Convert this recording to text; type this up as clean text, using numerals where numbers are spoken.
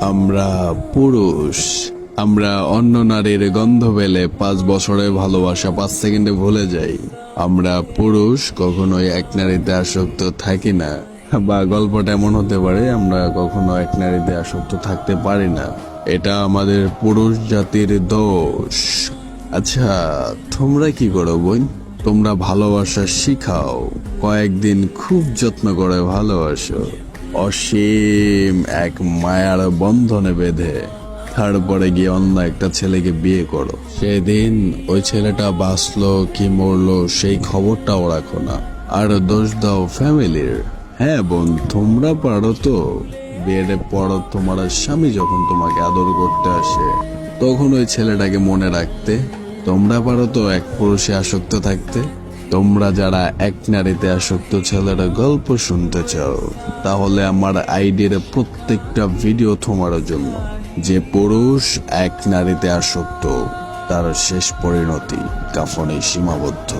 আমরা পুরুষ, আমরা অন্য নারীর গন্ধ পেলে 5 বছরের ভালোবাসা 5 সেকেন্ডে ভুলে যাই। আমরা পুরুষ কখনোই এক নারীতে আসক্ত থাকি না, বা গল্পটা এমন হতে পারে আমরা কখনো এক নারীতে আসক্ত থাকতে পারি না। এটা আমাদের পুরুষ জাতির দোষ। আচ্ছা, তোমরা কি করো বোন? তোমরা ভালোবাসা শিখাও, কয়েকদিন খুব যত্ন করে ভালোবাসো, অসীম এক মায়ার বন্ধনে বেঁধে তারপরে গিয়ে অন্য একটা ছেলেকে বিয়ে করো। সেদিন ওই ছেলেটা বাঁচলো কি মরলো সেই খবরটাও রাখো না, আর দোষ দাও ফ্যামিলির। হ্যাঁ বোন, তোমরা পারো তো। বিয়ের পর তোমার স্বামী যখন তোমাকে আদর করতে আসে তখন ওই ছেলেটাকে মনে রাখতে। তোমরা পারো তো এক পুরুষে আসক্ত থাকতে। তোমরা যারা এক নারীতে আসক্ত ছেলের গল্প শুনতে চাও, তাহলে আমার আইডির প্রত্যেকটা ভিডিও তোমার জন্য। যে পুরুষ এক নারীতে আসক্ত, তার শেষ পরিণতি কাফনে সীমাবদ্ধ।